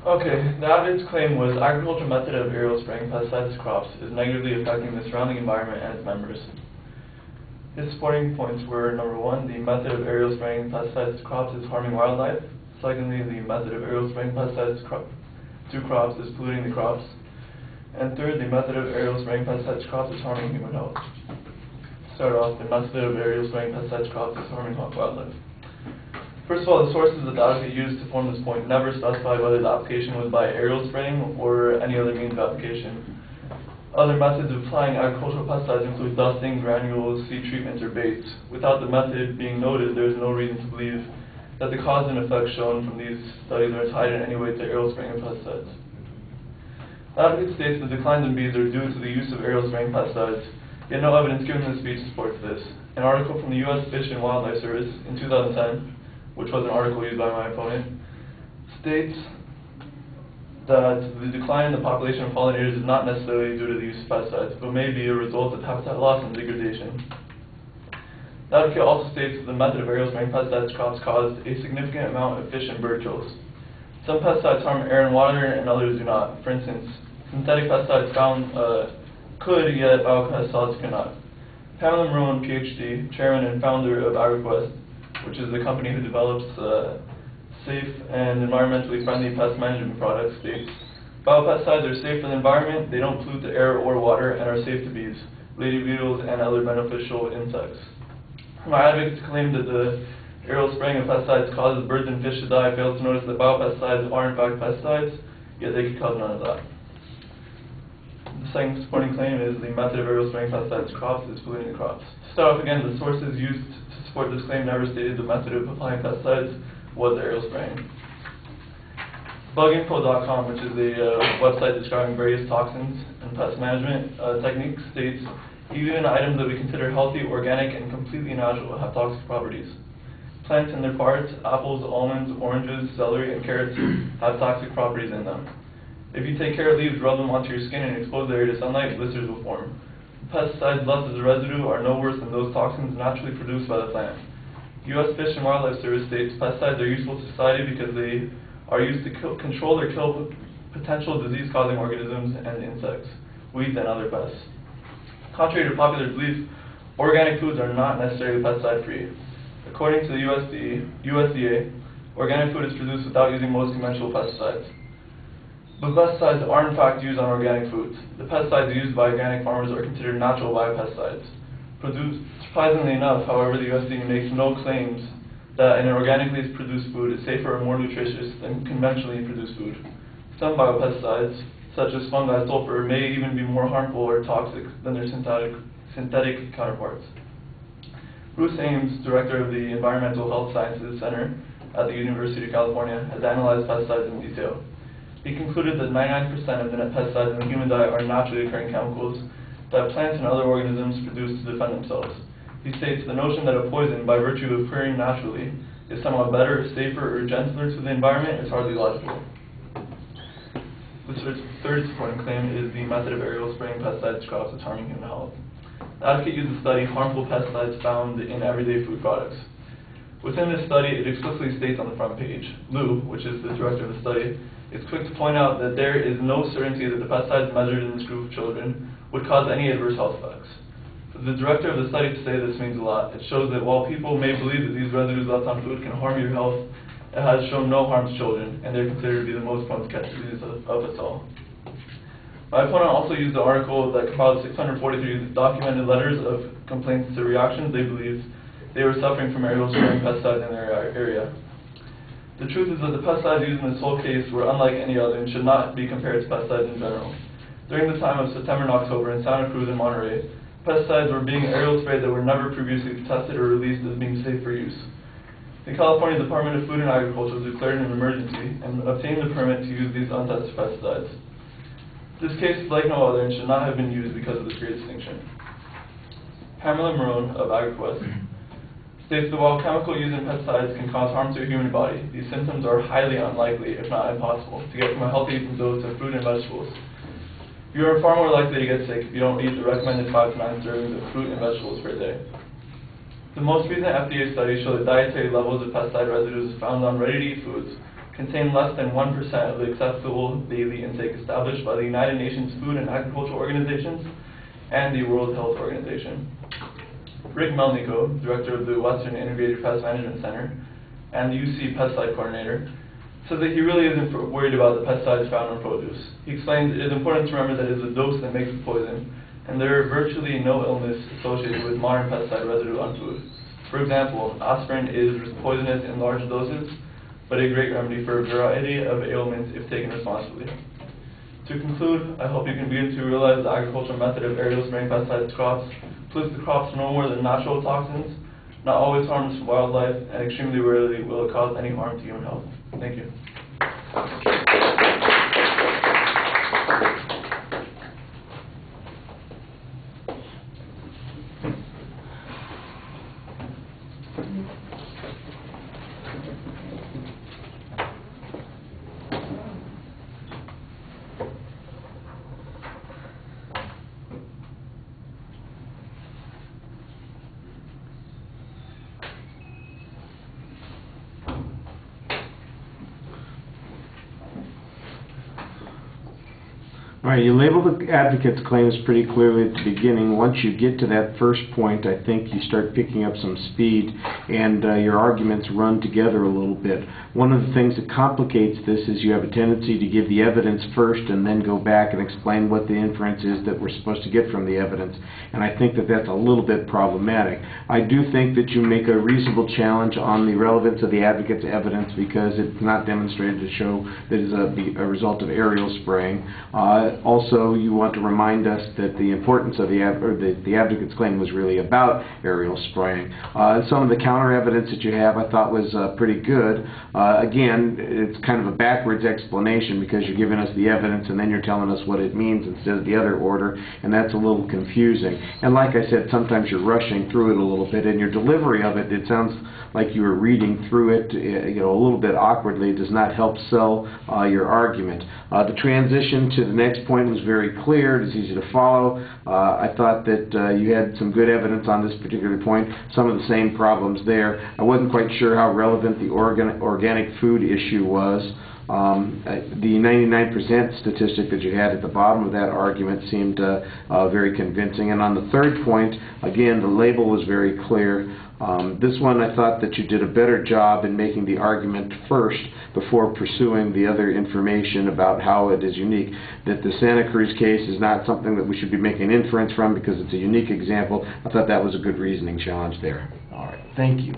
Okay, the advocate's claim was agricultural method of aerial spraying pesticides to crops is negatively affecting the surrounding environment and its members. His supporting points were, number one, the method of aerial spraying pesticides to crops is harming wildlife. Secondly, the method of aerial spraying pesticides to crops is polluting the crops. And third, the method of aerial spraying pesticides to crops is harming human health. To start off, the method of aerial spraying pesticides to crops is harming wildlife. First of all, the sources that the advocate used to form this point never specified whether the application was by aerial spraying or any other means of application. Other methods of applying agricultural pesticides include dusting, granules, seed treatments, or baits. Without the method being noted, there is no reason to believe that the cause and effect shown from these studies are tied in any way to aerial spraying of pesticides. The advocate states the declines in bees are due to the use of aerial spraying pesticides, yet no evidence given in the speech supports this. An article from the U.S. Fish and Wildlife Service in 2010, which was an article used by my opponent, states that the decline in the population of pollinators is not necessarily due to the use of pesticides, but may be a result of habitat loss and degradation. The advocate also states that the method of aerial spraying pesticides to crops caused a significant amount of fish and bird kills. Some pesticides harm air and water, and others do not. For instance, synthetic pesticides could, yet biopesticides cannot. Pamela Marone, PhD, chairman and founder of AgriQuest, which is the company who develops safe and environmentally friendly pest management products, states, biopesticides are safe for the environment, they don't pollute the air or water, and are safe to bees, lady beetles, and other beneficial insects. My advocates claim that the aerial spraying of pesticides causes birds and fish to die fails to notice that biopesticides are in fact pesticides, yet they could cause none of that. The second supporting claim is the method of aerial spraying pesticides to crops is polluting the crops. To start off again, the sources used to support this claim never stated the method of applying pesticides was aerial spraying. Buginfo.com, which is a website describing various toxins and pest management techniques, states, even items that we consider healthy, organic, and completely natural have toxic properties. Plants and their parts, apples, almonds, oranges, celery, and carrots have toxic properties in them. If you take carrot leaves, rub them onto your skin, and expose the area to sunlight, blisters will form. Pesticides left as a residue are no worse than those toxins naturally produced by the plant. U.S. Fish and Wildlife Service states pesticides are useful to society because they are used to control or kill potential disease-causing organisms and insects, weeds, and other pests. Contrary to popular belief, organic foods are not necessarily pesticide-free. According to the USDA, organic food is produced without using most conventional pesticides. But pesticides are in fact used on organic foods. The pesticides used by organic farmers are considered natural biopesticides. Surprisingly enough, however, the USDA makes no claims that an organically produced food is safer or more nutritious than conventionally produced food. Some biopesticides, such as fungi sulfur, may even be more harmful or toxic than their synthetic counterparts. Bruce Ames, director of the Environmental Health Sciences Center at the University of California, has analyzed pesticides in detail. He concluded that 99% of the pesticides in the human diet are naturally occurring chemicals that plants and other organisms produce to defend themselves. He states the notion that a poison, by virtue of occurring naturally, is somewhat better, safer, or gentler to the environment is hardly logical. The third supporting claim is the method of aerial spraying pesticides to crops is harming human health. The advocate used to study harmful pesticides found in everyday food products. Within this study, it explicitly states on the front page, Lou, which is the director of the study, is quick to point out that there is no certainty that the pesticides measured in this group of children would cause any adverse health effects. For the director of the study to say this means a lot. It shows that while people may believe that these residues left on food can harm your health, it has shown no harm to children, and they're considered to be the most prone to catch disease of us all. My opponent also used the article that compiled 643 documented letters of complaints to reactions they believed they were suffering from aerial spraying pesticides in their area. The truth is that the pesticides used in this whole case were unlike any other and should not be compared to pesticides in general. During the time of September and October in Santa Cruz and Monterey, pesticides were being aerial sprayed that were never previously tested or released as being safe for use. The California Department of Food and Agriculture declared an emergency and obtained the permit to use these untested pesticides. This case is like no other and should not have been used because of this great distinction. Pamela Marone of AgriQuest states that while chemical use in pesticides can cause harm to a human body, these symptoms are highly unlikely, if not impossible, to get from a healthy dose of fruit and vegetables. You are far more likely to get sick if you don't eat the recommended 5 to 9 servings of fruit and vegetables per day. The most recent FDA studies show that dietary levels of pesticide residues found on ready-to-eat foods contain less than 1% of the acceptable daily intake established by the United Nations Food and Agriculture Organizations and the World Health Organization. Rick Melnico, director of the Western Integrated Pest Management Center and the UC Pesticide Coordinator, says that he really isn't worried about the pesticides found in produce. He explains it is important to remember that it is the dose that makes the poison, and there are virtually no illness associated with modern pesticide residue on food. For example, aspirin is poisonous in large doses, but a great remedy for a variety of ailments if taken responsibly. To conclude, I hope you can begin to realize the agricultural method of aerial spraying pesticides to crops pollutes the crops no more than natural toxins, not always harms wildlife, and extremely rarely will it cause any harm to human health. Thank you. All right, you label the advocate's claims pretty clearly at the beginning. Once you get to that first point, I think you start picking up some speed and your arguments run together a little bit. One of the things that complicates this is you have a tendency to give the evidence first and then go back and explain what the inference is that we're supposed to get from the evidence. And I think that that's a little bit problematic. I do think that you make a reasonable challenge on the relevance of the advocate's evidence because it's not demonstrated to show that it's a result of aerial spraying. Also, you want to remind us that the importance of the advocate's claim was really about aerial spraying. Some of the counter evidence that you have I thought was pretty good. Again, it's kind of a backwards explanation because you're giving us the evidence and then you're telling us what it means instead of the other order, and that's a little confusing. And like I said, sometimes you're rushing through it a little bit, and your delivery of it sounds like you were reading through it a little bit awkwardly. It does not help sell your argument. The transition to the next point was very clear. It's easy to follow. I thought that you had some good evidence on this particular point, some of the same problems there. I wasn't quite sure how relevant the organic food issue was. The 99% statistic that you had at the bottom of that argument seemed very convincing. And on the third point, again, the label was very clear. This one I thought that you did a better job in making the argument first before pursuing the other information about how it is unique. That the Santa Cruz case is not something that we should be making inference from because it's a unique example. I thought that was a good reasoning challenge there. All right, thank you.